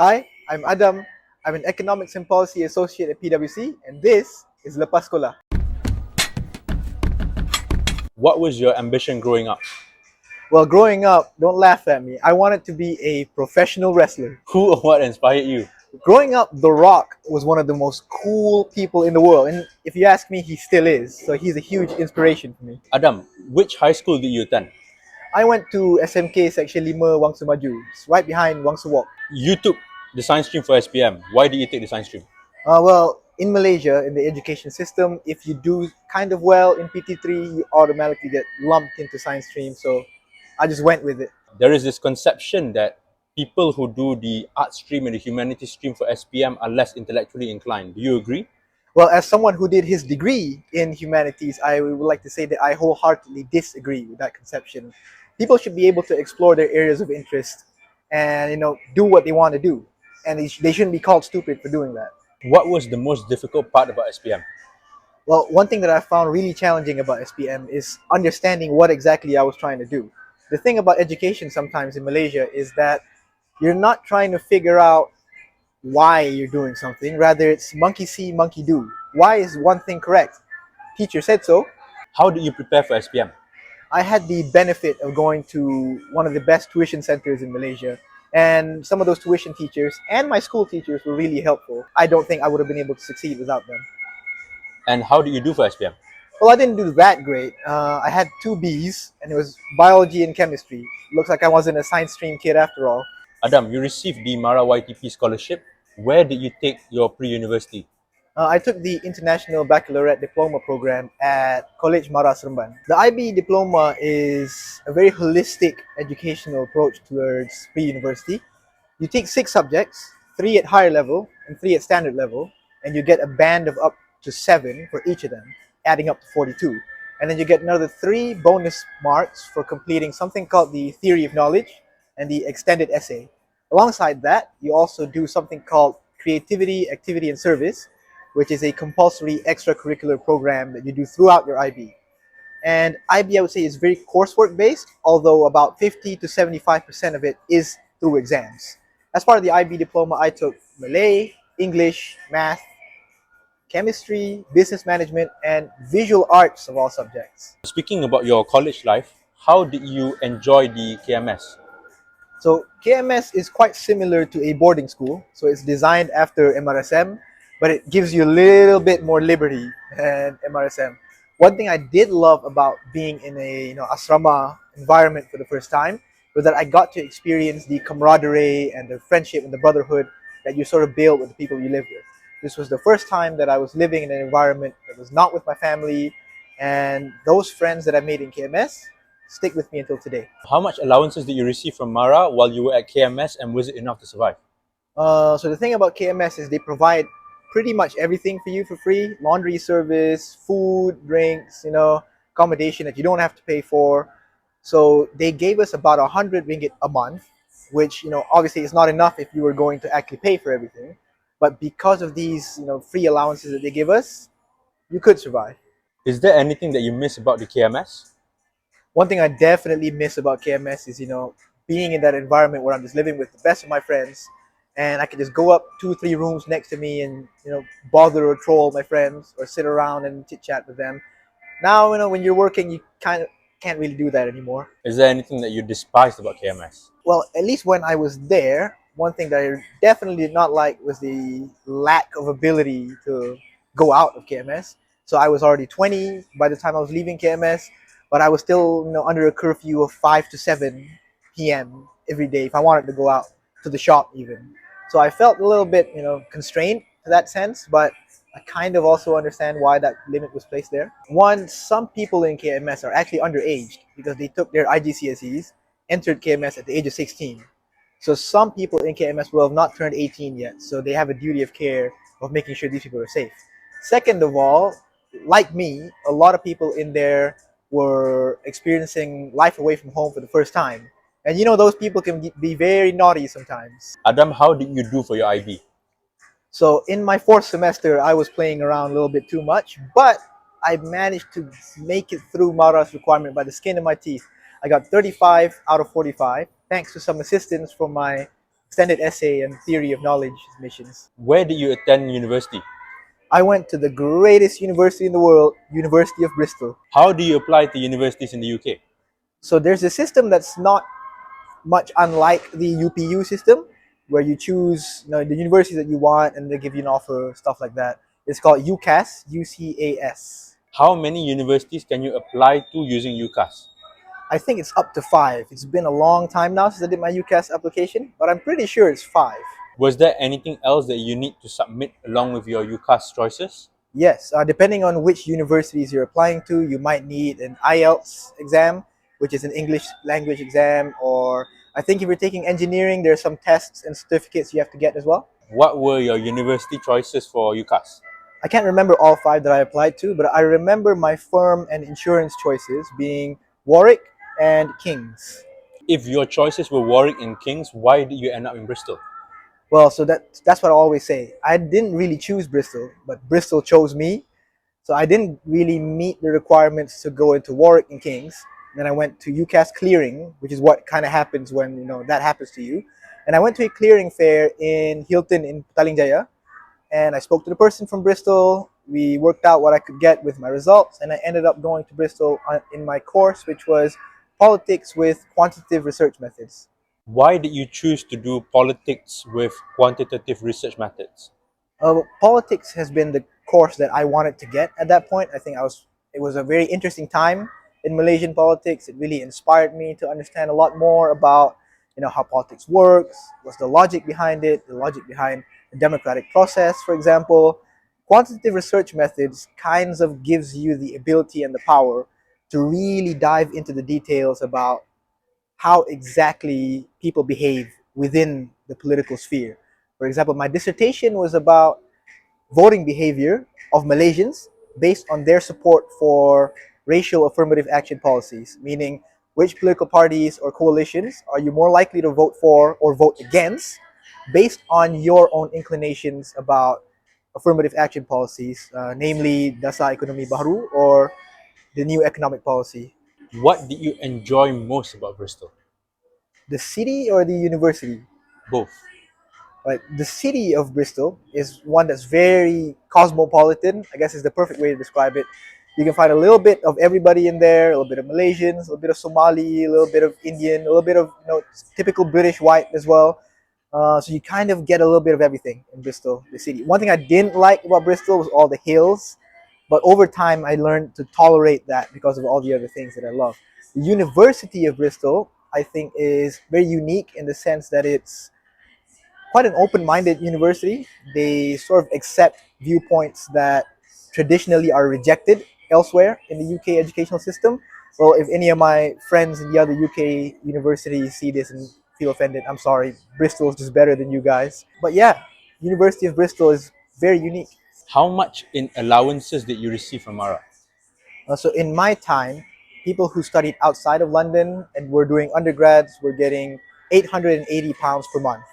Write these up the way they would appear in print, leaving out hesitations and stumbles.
Hi, I'm Adam. I'm an Economics and Policy Associate at PwC, and this is Lepas Sekolah. What was your ambition growing up? Well, growing up, don't laugh at me, I wanted to be a professional wrestler. Who or what inspired you? Growing up, The Rock was one of the most cool people in the world, and if you ask me, he still is. So he's a huge inspiration for me. Adam, which high school did you attend? I went to SMK Seksyen 5 Wangsa Maju. It's right behind Wangsa Walk. You took the science stream for SPM. Why did you take the science stream? Well, in Malaysia, in the education system, if you do kind of well in PT3, you automatically get lumped into science stream. So I just went with it. There is this conception that people who do the art stream and the humanities stream for SPM are less intellectually inclined. Do you agree? Well, as someone who did his degree in humanities, I would like to say that I wholeheartedly disagree with that conception. People should be able to explore their areas of interest and do what they want to do, and they shouldn't be called stupid for doing that. What was the most difficult part about SPM? Well, one thing that I found really challenging about SPM is understanding what exactly I was trying to do. The thing about education sometimes in Malaysia is that you're not trying to figure out why you're doing something. Rather, it's monkey see, monkey do. Why is one thing correct? Teacher said so. How did you prepare for SPM? I had the benefit of going to one of the best tuition centers in Malaysia. And some of those tuition teachers and my school teachers were really helpful. I don't think I would have been able to succeed without them. And how did you do for SPM? Well, I didn't do that great. I had 2 Bs, and it was biology and chemistry. Looks like I wasn't a science stream kid after all. Adam, you received the Mara YTP scholarship. Where did you take your pre-university? I took the International Baccalaureate Diploma program at Kolej Seremban. The IB diploma is a very holistic educational approach towards pre-university. You take 6 subjects, 3 at higher level and 3 at standard level, and you get a band of up to 7 for each of them, adding up to 42. And then you get another 3 bonus marks for completing something called the Theory of Knowledge and the Extended Essay. Alongside that, you also do something called Creativity, Activity, and Service, which is a compulsory extracurricular program that you do throughout your IB. And IB, I would say, is very coursework based, although about 50 to 75% of it is through exams. As part of the IB diploma, I took Malay, English, math, chemistry, business management, and visual arts of all subjects. Speaking about your college life, how did you enjoy the KMS? So KMS is quite similar to a boarding school. So it's designed after MRSM, but it gives you a little bit more liberty than MRSM. One thing I did love about being in a asrama environment for the first time was that I got to experience the camaraderie and the friendship and the brotherhood that you sort of build with the people you live with. This was the first time that I was living in an environment that was not with my family, and those friends that I made in KMS stick with me until today. How much allowances did you receive from Mara while you were at KMS, and was it enough to survive? So the thing about KMS is they provide pretty much everything for you for free: laundry service, food, drinks, accommodation that you don't have to pay for. So they gave us about 100 ringgit a month, which obviously is not enough if you were going to actually pay for everything. But because of these free allowances that they give us, you could survive. Is there anything that you miss about the KMS? One thing I definitely miss about KMS is being in that environment where I'm just living with the best of my friends, and I can just go up 2 3 rooms next to me and bother or troll my friends or sit around and chit chat with them. Now when you're working, you kind of can't really do that anymore. Is there anything that you despised about KMS? Well, at least when I was there, one thing that I definitely did not like was the lack of ability to go out of KMS. So I was already 20 by the time I was leaving KMS, but I was still under a curfew of 5 to 7 p.m. every day if I wanted to go out to the shop even. So I felt a little bit constrained to that sense, but I kind of also understand why that limit was placed there. One, some people in KMS are actually underage because they took their IGCSEs, entered KMS at the age of 16. So some people in KMS will have not turned 18 yet, so they have a duty of care of making sure these people are safe. Second of all, like me, a lot of people in there were experiencing life away from home for the first time. And those people can be very naughty sometimes. Adam, how did you do for your IB? So in my 4th semester, I was playing around a little bit too much, but I managed to make it through Mara's requirement by the skin of my teeth. I got 35 out of 45, thanks to some assistance from my extended essay and theory of knowledge missions. Where did you attend university? I went to the greatest university in the world, University of Bristol. How do you apply to universities in the UK? So there's a system that's not much unlike the UPU system, where you choose the university that you want and they give you an offer, stuff like that. It's called UCAS, UCAS. How many universities can you apply to using UCAS? I think it's up to 5. It's been a long time now since I did my UCAS application, but I'm pretty sure it's 5. Was there anything else that you need to submit along with your UCAS choices? Yes, depending on which universities you're applying to, you might need an IELTS exam, which is an English language exam, or I think if you're taking engineering, there's some tests and certificates you have to get as well. What were your university choices for UCAS? I can't remember all 5 that I applied to, but I remember my firm and insurance choices being Warwick and King's. If your choices were Warwick and King's, why did you end up in Bristol? Well, so that's what I always say. I didn't really choose Bristol, but Bristol chose me. So I didn't really meet the requirements to go into Warwick and King's. Then I went to UCAS clearing, which is what kind of happens when that happens to you. And I went to a clearing fair in Hilton in Petaling Jaya, and I spoke to the person from Bristol. We worked out what I could get with my results, and I ended up going to Bristol in my course, which was politics with quantitative research methods. Why did you choose to do politics with quantitative research methods? Politics has been the course that I wanted to get at that point. I think it was a very interesting time in Malaysian politics. It really inspired me to understand a lot more about how politics works, what's the logic behind it, the logic behind the democratic process, for example. Quantitative research methods kinds of gives you the ability and the power to really dive into the details about how exactly people behave within the political sphere. For example, my dissertation was about voting behavior of Malaysians based on their support for racial affirmative action policies, meaning which political parties or coalitions are you more likely to vote for or vote against based on your own inclinations about affirmative action policies, namely Dasar Ekonomi Baru or the new economic policy. What did you enjoy most about Bristol? The city or the university? Both. Right, the city of Bristol is one that's very cosmopolitan. I guess is the perfect way to describe it. You can find a little bit of everybody in there, a little bit of Malaysians, a little bit of Somali, a little bit of Indian, a little bit of typical British white as well. So you kind of get a little bit of everything in Bristol, the city. One thing I didn't like about Bristol was all the hills, but over time I learned to tolerate that because of all the other things that I love. The University of Bristol, I think, is very unique in the sense that it's quite an open-minded university. They sort of accept viewpoints that traditionally are rejected elsewhere in the UK educational system. Well, if any of my friends in the other UK universities see this and feel offended, I'm sorry. Bristol is just better than you guys. But yeah, University of Bristol is very unique. How much in allowances did you receive from Mara? So in my time, people who studied outside of London and were doing undergrads were getting £880 per month.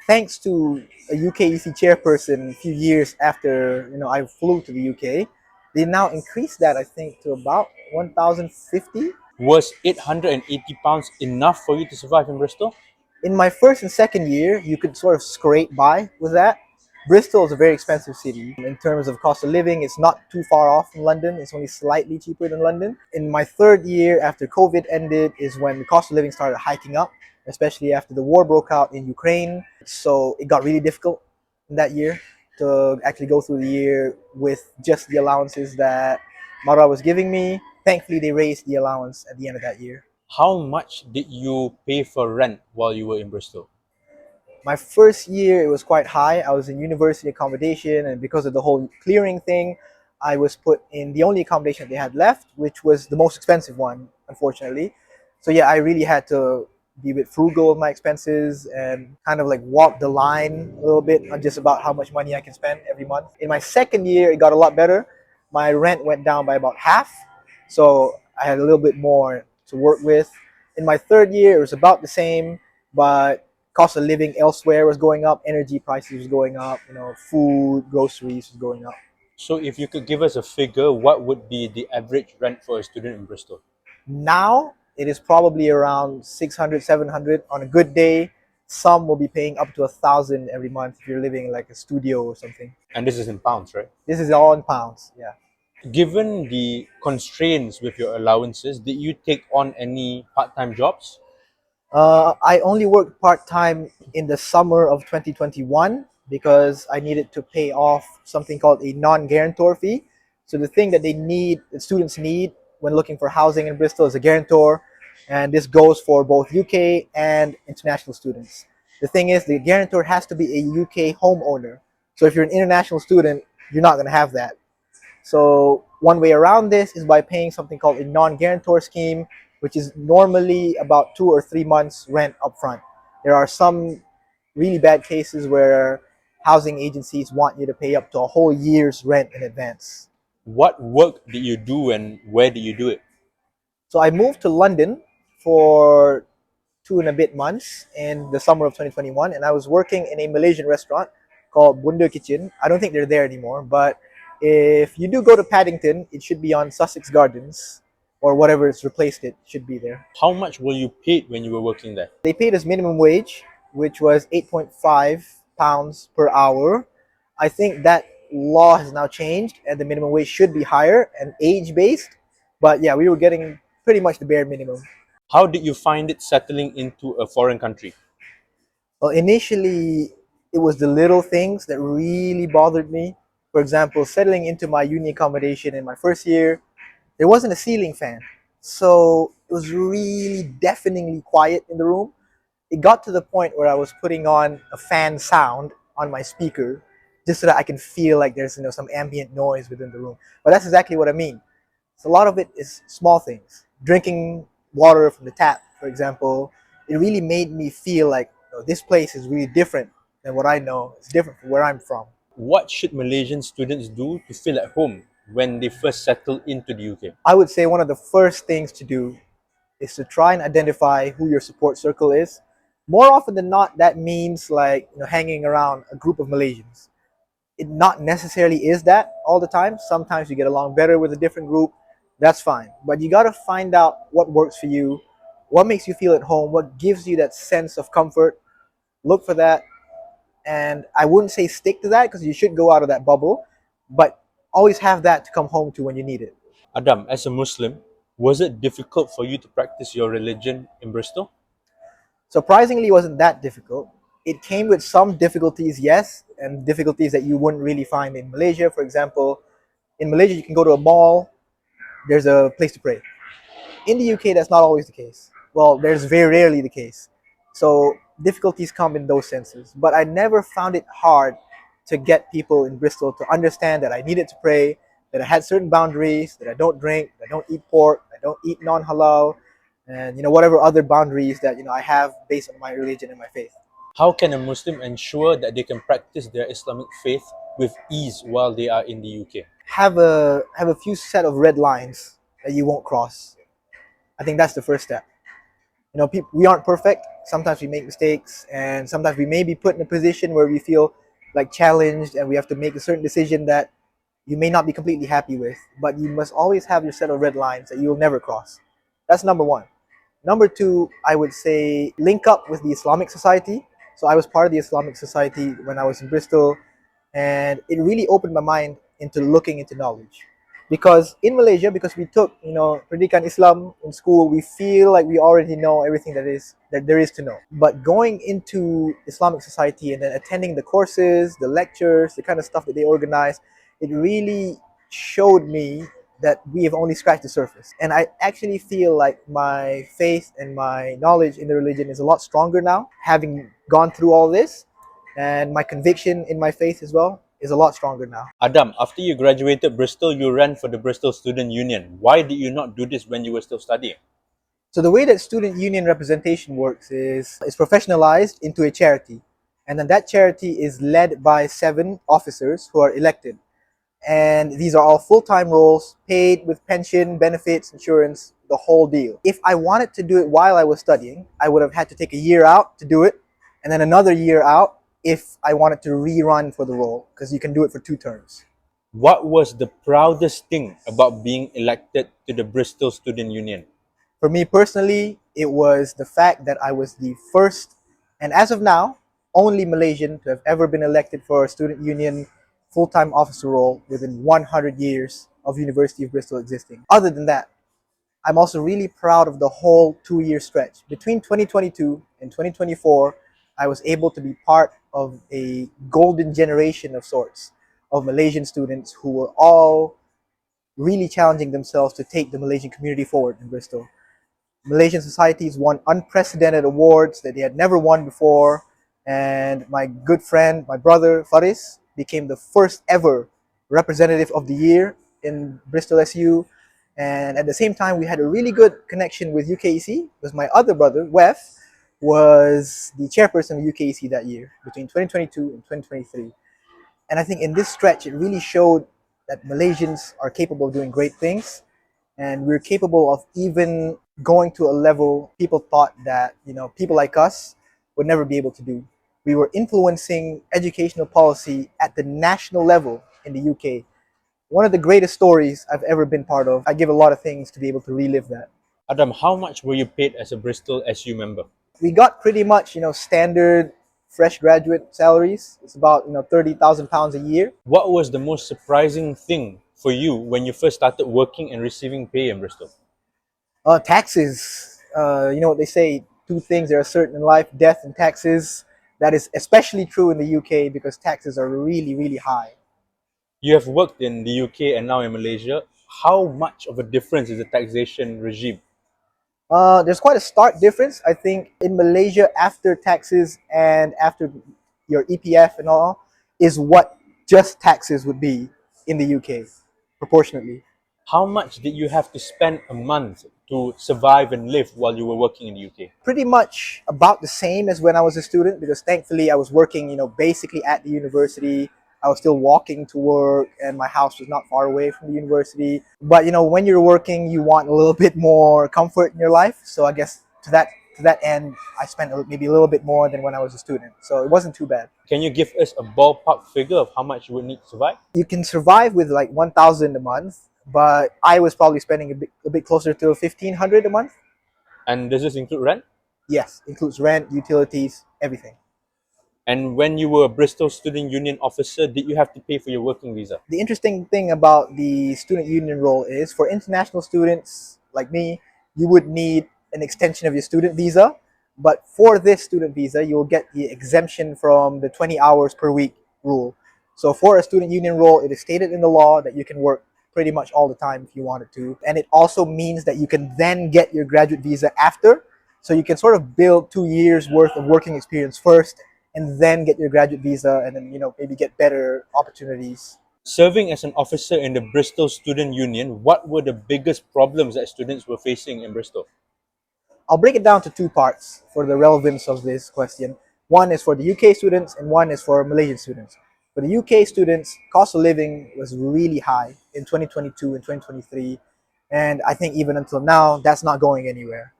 Thanks to a UKEC chairperson a few years after I flew to the UK, they now increased that I think to about 1,050. Was £880 enough for you to survive in Bristol? In my first and second year, you could sort of scrape by with that. Bristol is a very expensive city. In terms of cost of living, it's not too far off from London. It's only slightly cheaper than London. In my third year after COVID ended is when the cost of living started hiking up, especially after the war broke out in Ukraine. So it got really difficult in that year to actually go through the year with just the allowances that Mara was giving me. Thankfully, they raised the allowance at the end of that year. How much did you pay for rent while you were in Bristol? My first year, it was quite high. I was in university accommodation, and because of the whole clearing thing, I was put in the only accommodation they had left, which was the most expensive one, unfortunately. So yeah, I really had to be a bit frugal with my expenses and kind of like walk the line a little bit on just about how much money I can spend every month. In my second year, it got a lot better. My rent went down by about half, so I had a little bit more to work with. In my third year, it was about the same, but cost of living elsewhere was going up, energy prices was going up, food, groceries was going up. So if you could give us a figure, what would be the average rent for a student in Bristol? Now it is probably around 600, 700 on a good day, Some will be paying up to 1,000 every month if you're living in like a studio or something. And this is in pounds, right? This is all in pounds. Yeah. Given the constraints with your allowances, did you take on any part-time jobs? I only worked part time in the summer of 2021 because I needed to pay off something called a non guarantor fee. So the thing that that students need when looking for housing in Bristol is a guarantor, and this goes for both UK and international students. The thing is, the guarantor has to be a UK homeowner. So if you're an international student, you're not going to have that. So one way around this is by paying something called a non-guarantor scheme, which is normally about 2 or 3 months rent upfront. There are some really bad cases where housing agencies want you to pay up to a whole year's rent in advance. What work did you do and where did you do it? So I moved to London for 2 and a bit months in the summer of 2021, and I was working in a Malaysian restaurant called Bunda Kitchen. I don't think they're there anymore, but if you do go to Paddington, it should be on Sussex Gardens or whatever it's replaced it should be there. How much were you paid when you were working there? They paid us minimum wage, which was 8.5 pounds per hour. I think that law has now changed and the minimum wage should be higher and age based. But yeah, we were getting pretty much the bare minimum. How did you find it settling into a foreign country? Well, initially, it was the little things that really bothered me. For example, settling into my uni accommodation in my first year, there wasn't a ceiling fan. So it was really deafeningly quiet in the room. It got to the point where I was putting on a fan sound on my speaker just so that I can feel like there's some ambient noise within the room. But that's exactly what I mean. So a lot of it is small things. Drinking water from the tap, for example, it really made me feel like this place is really different than what I know. It's different from where I'm from. What should Malaysian students do to feel at home when they first settle into the UK? I would say one of the first things to do is to try and identify who your support circle is. More often than not, that means like hanging around a group of Malaysians. It not necessarily is that all the time. Sometimes you get along better with a different group. That's fine. But you got to find out what works for you, what makes you feel at home, what gives you that sense of comfort. Look for that. And I wouldn't say stick to that because you should go out of that bubble, but always have that to come home to when you need it. Adam, as a Muslim, was it difficult for you to practice your religion in Bristol? Surprisingly, it wasn't that difficult. It came with some difficulties, yes, and difficulties that you wouldn't really find in Malaysia. For example, in Malaysia, you can go to a mall, there's a place to pray. In the UK, that's not always the case. Well, there's very rarely the case. So difficulties come in those senses. But I never found it hard to get people in Bristol to understand that I needed to pray, that I had certain boundaries, that I don't drink, that I don't eat pork, I don't eat non-halal, and whatever other boundaries that I have based on my religion and my faith. How can a Muslim ensure that they can practice their Islamic faith with ease while they are in the UK? Have a few set of red lines that you won't cross. I think that's the first step. We aren't perfect. Sometimes we make mistakes, and sometimes we may be put in a position where we feel like challenged, and we have to make a certain decision that you may not be completely happy with. But you must always have your set of red lines that you will never cross. That's number one. Number two, I would say link up with the Islamic Society. So I was part of the Islamic Society when I was in Bristol, and it really opened my mind into looking into knowledge. Because in Malaysia, because we took Pendidikan Islam in school, we feel like we already know everything that there is to know. But going into Islamic Society and then attending the courses, the lectures, the kind of stuff that they organize, it really showed me that we have only scratched the surface. And I actually feel like my faith and my knowledge in the religion is a lot stronger now, having gone through all this, and my conviction in my faith as well is a lot stronger now. Adam, after you graduated Bristol, you ran for the Bristol Student Union. Why did you not do this when you were still studying? So the way that student union representation works is it's professionalized into a charity. And then that charity is led by 7 officers who are elected. And these are all full-time roles, paid with pension, benefits, insurance, the whole deal. If I wanted to do it while I was studying, I would have had to take a year out to do it, and then another year out if I wanted to rerun for the role, because you can do it for 2 terms. What was the proudest thing about being elected to the Bristol Student Union? For me personally, it was the fact that I was the first And as of now, only Malaysian to have ever been elected for a student union full-time officer role within 100 years of University of Bristol existing. Other than that, I'm also really proud of the whole 2 year stretch. Between 2022 and 2024, I was able to be part of a golden generation of sorts of Malaysian students who were all really challenging themselves to take the Malaysian community forward in Bristol. Malaysian societies won unprecedented awards that they had never won before, and my good friend, my brother Faris, became the first ever representative of the year in Bristol SU. And at the same time, we had a really good connection with UKEC because my other brother, Wef, was the chairperson of UKEC that year between 2022 and 2023. And I think in this stretch, it really showed that Malaysians are capable of doing great things, and we're capable of even going to a level people thought that people like us would never be able to do. We were influencing educational policy at the national level in the UK. One of the greatest stories I've ever been part of. I give a lot of things to be able to relive that. Adam, how much were you paid as a Bristol SU member? We got pretty much standard fresh graduate salaries. It's about £30,000 a year. What was the most surprising thing for you when you first started working and receiving pay in Bristol? Taxes. You know what they say, two things that are certain in life: death and taxes. That is especially true in the UK because taxes are really, really high. You have worked in the UK and now in Malaysia. How much of a difference is the taxation regime? There's quite a stark difference. I think in Malaysia, after taxes and after your EPF and all, is what just taxes would be in the UK, proportionately. How much did you have to spend a month to survive and live while you were working in the UK? Pretty much about the same as when I was a student because thankfully I was working, basically at the university. I was still walking to work and my house was not far away from the university. But when you're working, you want a little bit more comfort in your life. So I guess to that end, I spent maybe a little bit more than when I was a student. So it wasn't too bad. Can you give us a ballpark figure of how much you would need to survive? You can survive with like 1,000 a month, but I was probably spending a bit closer to 1,500 a month. And does this include rent? Yes, includes rent, utilities, everything. And when you were a Bristol Student Union officer, did you have to pay for your working visa? The interesting thing about the student union role is for international students like me, you would need an extension of your student visa. But for this student visa, you'll get the exemption from the 20 hours per week rule. So for a student union role, it is stated in the law that you can work pretty much all the time if you wanted to. And it also means that you can then get your graduate visa after. So you can sort of build 2 years worth of working experience first and then get your graduate visa and then maybe get better opportunities. Serving as an officer in the Bristol Student Union, what were the biggest problems that students were facing in Bristol? I'll break it down to two parts for the relevance of this question. One is for the UK students and one is for Malaysian students. For the UK students, cost of living was really high in 2022 and 2023, and I think even until now that's not going anywhere.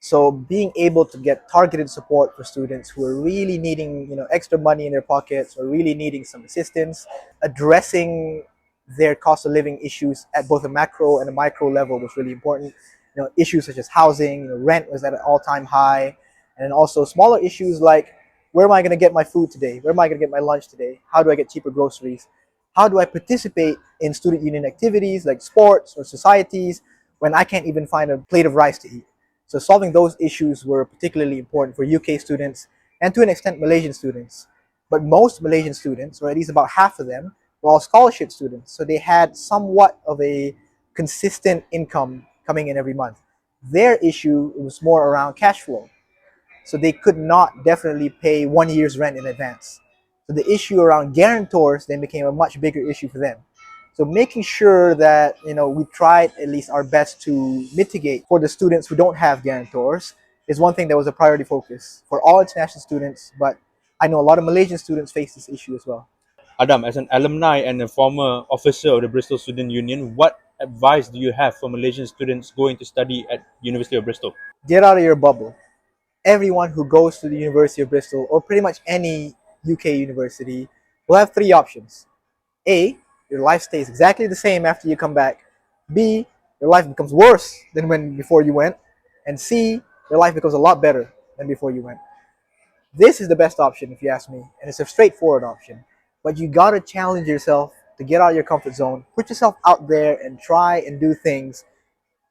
So being able to get targeted support for students who are really needing, extra money in their pockets or really needing some assistance, addressing their cost of living issues at both a macro and a micro level was really important. Issues such as housing, rent was at an all-time high, and also smaller issues like where am I going to get my food today? Where am I going to get my lunch today? How do I get cheaper groceries? How do I participate in student union activities like sports or societies when I can't even find a plate of rice to eat? So solving those issues were particularly important for UK students and to an extent Malaysian students. But most Malaysian students, or at least about half of them, were all scholarship students. So they had somewhat of a consistent income coming in every month. Their issue was more around cash flow. So they could not definitely pay 1 year's rent in advance. So the issue around guarantors then became a much bigger issue for them. So making sure that we tried at least our best to mitigate for the students who don't have guarantors is one thing that was a priority focus for all international students. But I know a lot of Malaysian students face this issue as well. Adam, as an alumni and a former officer of the Bristol Student Union, what advice do you have for Malaysian students going to study at University of Bristol? Get out of your bubble. Everyone who goes to the University of Bristol or pretty much any UK university will have three options. A, your life stays exactly the same after you come back. B, your life becomes worse than before you went. And C, your life becomes a lot better than before you went. This is the best option if you ask me, and it's a straightforward option. But you gotta challenge yourself to get out of your comfort zone, put yourself out there and try and do things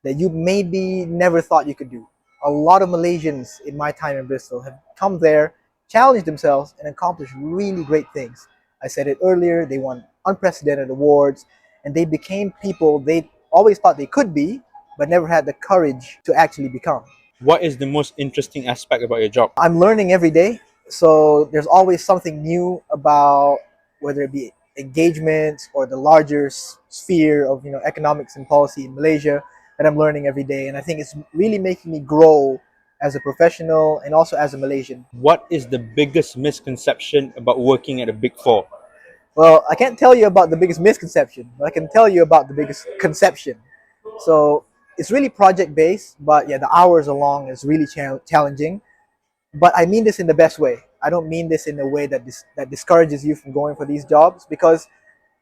that you maybe never thought you could do. A lot of Malaysians in my time in Bristol have come there, challenged themselves, and accomplished really great things. I said it earlier, they won unprecedented awards, and they became people they always thought they could be, but never had the courage to actually become. What is the most interesting aspect about your job? I'm learning every day, so there's always something new about whether it be engagements or the larger sphere of economics and policy in Malaysia that I'm learning every day, and I think it's really making me grow as a professional and also as a Malaysian. What is the biggest misconception about working at a Big Four? Well, I can't tell you about the biggest misconception, but I can tell you about the biggest conception. So it's really project based, but yeah, the hours are long. It's really challenging. But I mean this in the best way. I don't mean this in a way that discourages you from going for these jobs, because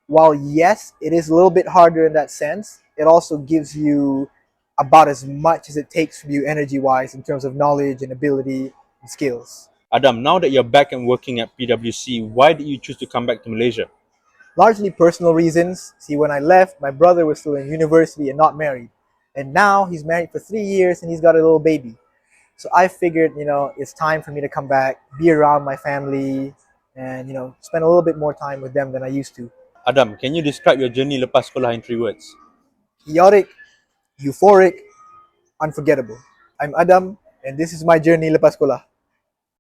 while yes, it is a little bit harder in that sense, it also gives you about as much as it takes from you energy wise in terms of knowledge and ability and skills. Adam, now that you're back and working at PwC, why did you choose to come back to Malaysia? Largely personal reasons. See, when I left, my brother was still in university and not married. And now he's married for 3 years and he's got a little baby. So I figured, it's time for me to come back, be around my family, and, spend a little bit more time with them than I used to. Adam, can you describe your journey Lepas Sekolah in 3 words? Chaotic, euphoric, unforgettable. I'm Adam, and this is my journey Lepas Sekolah.